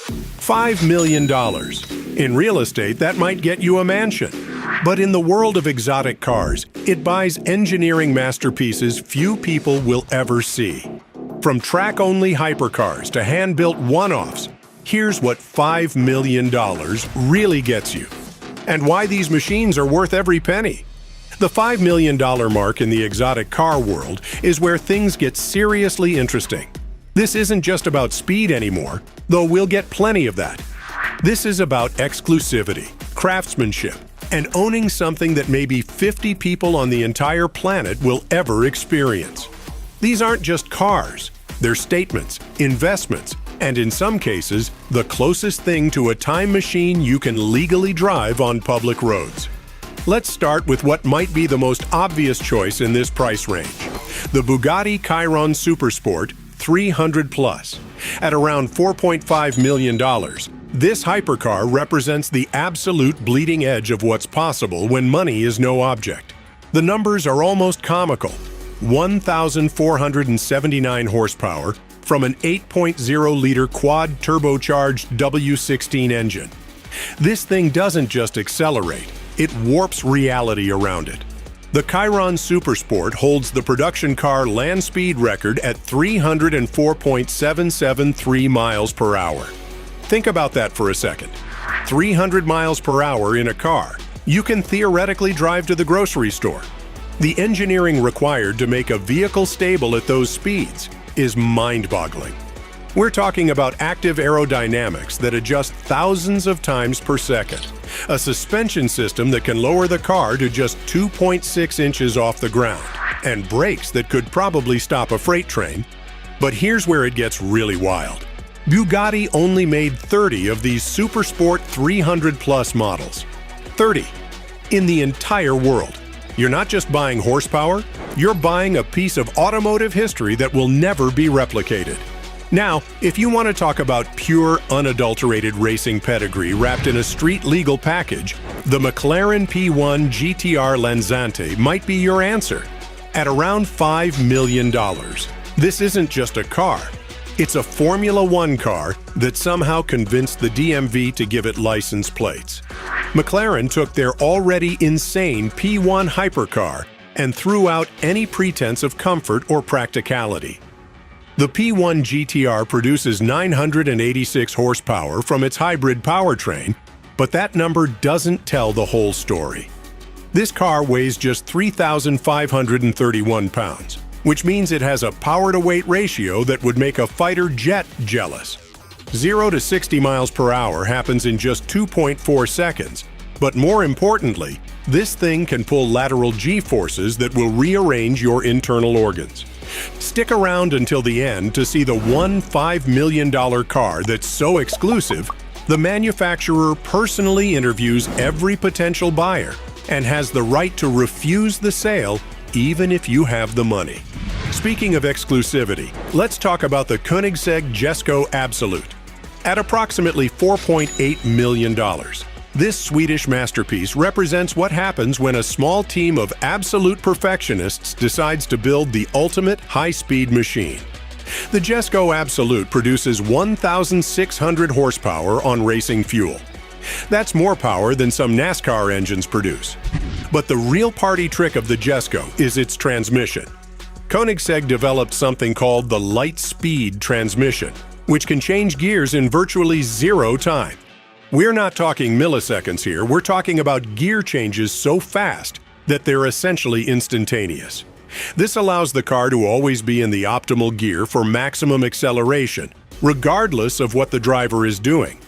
$5 million. In real estate, that might get you a mansion. But in the world of exotic cars, it buys engineering masterpieces few people will ever see. From track-only hypercars to hand-built one-offs, here's what $5 million really gets you, and why these machines are worth every penny. The $5 million mark in the exotic car world is where things get seriously interesting. This isn't just about speed anymore, though we'll get plenty of that. This is about exclusivity, craftsmanship, and owning something that maybe 50 people on the entire planet will ever experience. These aren't just cars, they're statements, investments, and in some cases, the closest thing to a time machine you can legally drive on public roads. Let's start with what might be the most obvious choice in this price range: the Bugatti Chiron Supersport 300 Plus. At around $4.5 million, this hypercar represents the absolute bleeding edge of what's possible when money is no object. The numbers are almost comical: 1,479 horsepower from an 8.0-liter quad turbocharged W16 engine. This thing doesn't just accelerate, it warps reality around it. The Chiron Supersport holds the production car land speed record at 304.773 miles per hour. Think about that for a second. 300 miles per hour in a car. You can theoretically drive to the grocery store. The engineering required to make a vehicle stable at those speeds is mind-boggling. We're talking about active aerodynamics that adjust thousands of times per second, a suspension system that can lower the car to just 2.6 inches off the ground, and brakes that could probably stop a freight train. But here's where it gets really wild. Bugatti only made 30 of these Supersport 300 Plus models. 30 in the entire world. You're not just buying horsepower, you're buying a piece of automotive history that will never be replicated. Now, if you want to talk about pure, unadulterated racing pedigree wrapped in a street-legal package, the McLaren P1 GTR Lanzante might be your answer. At around $5 million, this isn't just a car. It's a Formula One car that somehow convinced the DMV to give it license plates. McLaren took their already insane P1 hypercar and threw out any pretense of comfort or practicality. The P1 GTR produces 986 horsepower from its hybrid powertrain, but that number doesn't tell the whole story. This car weighs just 3,531 pounds, which means it has a power-to-weight ratio that would make a fighter jet jealous. 0 to 60 miles per hour happens in just 2.4 seconds, but more importantly, this thing can pull lateral G-forces that will rearrange your internal organs. Stick around until the end to see the $5 million car that's so exclusive, the manufacturer personally interviews every potential buyer and has the right to refuse the sale even if you have the money. Speaking of exclusivity, let's talk about the Koenigsegg Jesko Absolute. At approximately $4.8 million, this Swedish masterpiece represents what happens when a small team of absolute perfectionists decides to build the ultimate high-speed machine. The Jesko Absolute produces 1,600 horsepower on racing fuel. That's more power than some NASCAR engines produce. But the real party trick of the Jesko is its transmission. Koenigsegg developed something called the light speed transmission, which can change gears in virtually zero time. We're not talking milliseconds here, we're talking about gear changes so fast that they're essentially instantaneous. This allows the car to always be in the optimal gear for maximum acceleration, regardless of what the driver is doing.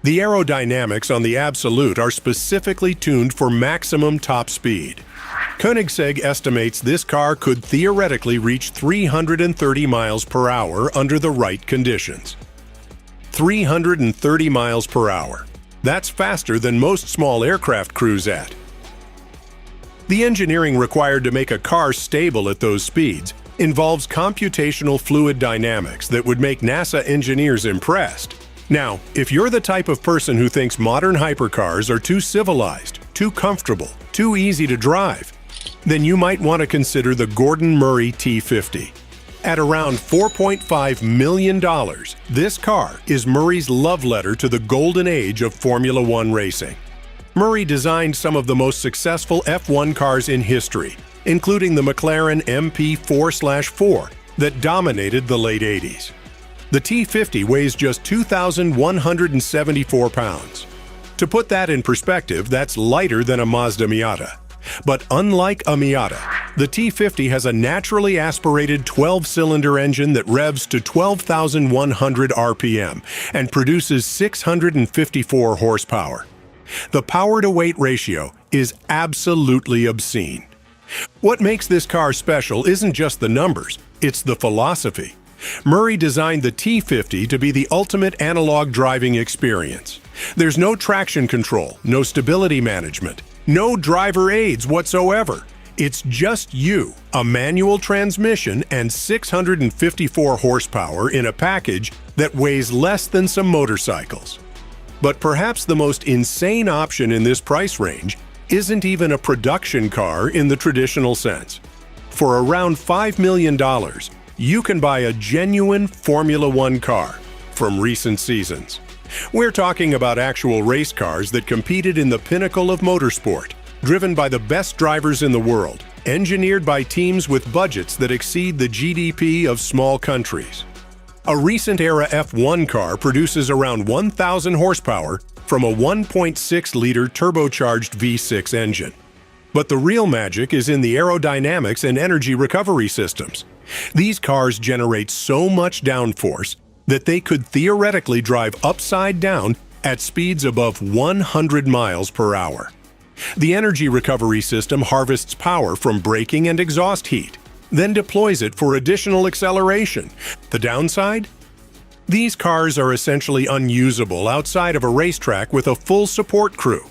The aerodynamics on the Absolute are specifically tuned for maximum top speed. Koenigsegg estimates this car could theoretically reach 330 miles per hour under the right conditions. 330 miles per hour. That's faster than most small aircraft cruise at. The engineering required to make a car stable at those speeds involves computational fluid dynamics that would make NASA engineers impressed. Now, if you're the type of person who thinks modern hypercars are too civilized, too comfortable, too easy to drive, then you might want to consider the Gordon Murray T50. At around $4.5 million, this car is Murray's love letter to the golden age of Formula One racing. Murray designed some of the most successful F1 cars in history, including the McLaren MP4/4 that dominated the late 80s. The T50 weighs just 2,174 pounds. To put that in perspective, that's lighter than a Mazda Miata. But unlike a Miata, the T50 has a naturally aspirated 12-cylinder engine that revs to 12,100 RPM and produces 654 horsepower. The power-to-weight ratio is absolutely obscene. What makes this car special isn't just the numbers, it's the philosophy. Murray designed the T50 to be the ultimate analog driving experience. There's no traction control, no stability management, no driver aids whatsoever. It's just you, a manual transmission, and 654 horsepower in a package that weighs less than some motorcycles. But perhaps the most insane option in this price range isn't even a production car in the traditional sense. For around $5 million, you can buy a genuine Formula One car from recent seasons. We're talking about actual race cars that competed in the pinnacle of motorsport, driven by the best drivers in the world, engineered by teams with budgets that exceed the GDP of small countries. A recent-era F1 car produces around 1,000 horsepower from a 1.6-liter turbocharged V6 engine. But the real magic is in the aerodynamics and energy recovery systems. These cars generate so much downforce that they could theoretically drive upside down at speeds above 100 miles per hour. The energy recovery system harvests power from braking and exhaust heat, then deploys it for additional acceleration. The downside? These cars are essentially unusable outside of a racetrack with a full support crew.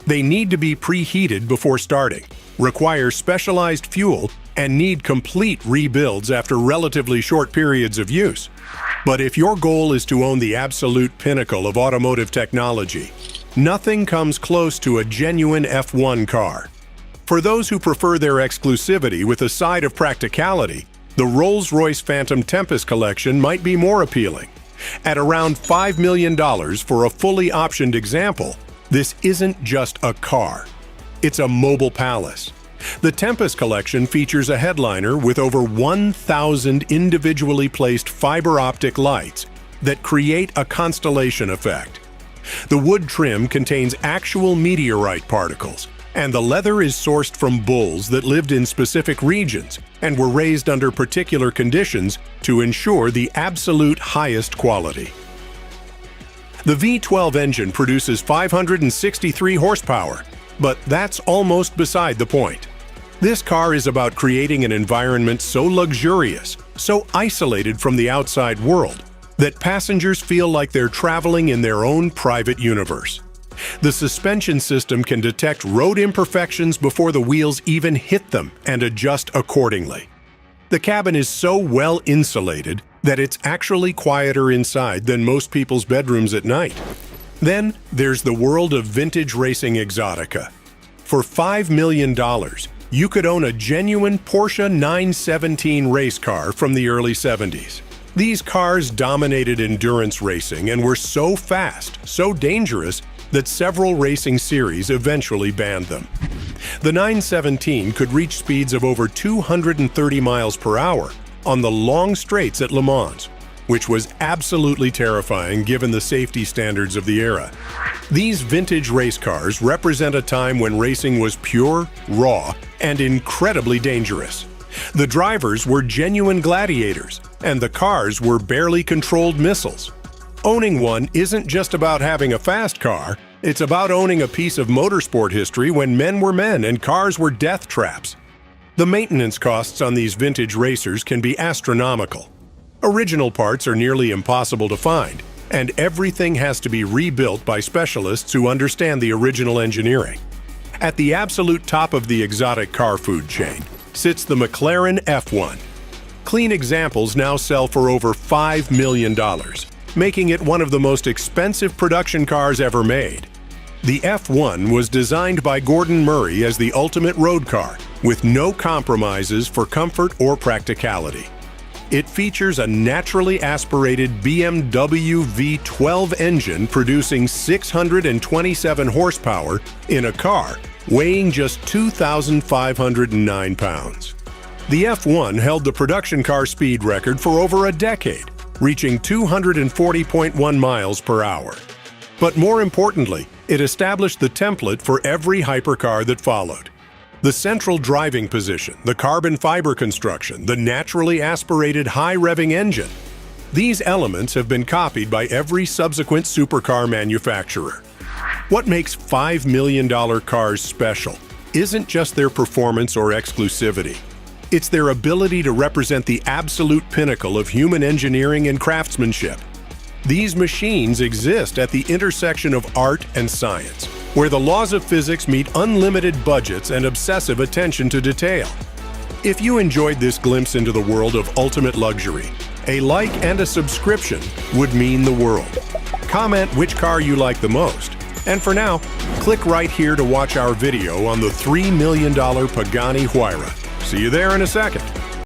They need to be preheated before starting, require specialized fuel, and need complete rebuilds after relatively short periods of use. But if your goal is to own the absolute pinnacle of automotive technology, nothing comes close to a genuine F1 car. For those who prefer their exclusivity with a side of practicality, the Rolls-Royce Phantom Tempest collection might be more appealing. At around $5 million for a fully optioned example, this isn't just a car. It's a mobile palace. The Tempest collection features a headliner with over 1,000 individually placed fiber optic lights that create a constellation effect. The wood trim contains actual meteorite particles, and the leather is sourced from bulls that lived in specific regions and were raised under particular conditions to ensure the absolute highest quality. The V12 engine produces 563 horsepower, but that's almost beside the point. This car is about creating an environment so luxurious, so isolated from the outside world, that passengers feel like they're traveling in their own private universe. The suspension system can detect road imperfections before the wheels even hit them and adjust accordingly. The cabin is so well insulated that it's actually quieter inside than most people's bedrooms at night. Then there's the world of vintage racing exotica. For $5 million, you could own a genuine Porsche 917 race car from the early 70s. These cars dominated endurance racing and were so fast, so dangerous, that several racing series eventually banned them. The 917 could reach speeds of over 230 miles per hour on the long straights at Le Mans, which was absolutely terrifying given the safety standards of the era. These vintage race cars represent a time when racing was pure, raw, and incredibly dangerous. The drivers were genuine gladiators, and the cars were barely controlled missiles. Owning one isn't just about having a fast car, it's about owning a piece of motorsport history when men were men and cars were death traps. The maintenance costs on these vintage racers can be astronomical. Original parts are nearly impossible to find, and everything has to be rebuilt by specialists who understand the original engineering. At the absolute top of the exotic car food chain sits the McLaren F1. Clean examples now sell for over $5 million, making it one of the most expensive production cars ever made. The F1 was designed by Gordon Murray as the ultimate road car, with no compromises for comfort or practicality. It features a naturally aspirated BMW V12 engine producing 627 horsepower in a car weighing just 2,509 pounds. The F1 held the production car speed record for over a decade, reaching 240.1 miles per hour. But more importantly, it established the template for every hypercar that followed. The central driving position, the carbon fiber construction, the naturally aspirated high-revving engine. These elements have been copied by every subsequent supercar manufacturer. What makes $5 million cars special isn't just their performance or exclusivity. It's their ability to represent the absolute pinnacle of human engineering and craftsmanship. These machines exist at the intersection of art and science, where the laws of physics meet unlimited budgets and obsessive attention to detail. If you enjoyed this glimpse into the world of ultimate luxury, a like and a subscription would mean the world. Comment which car you like the most. And for now, click right here to watch our video on the $3 million Pagani Huayra. See you there in a second.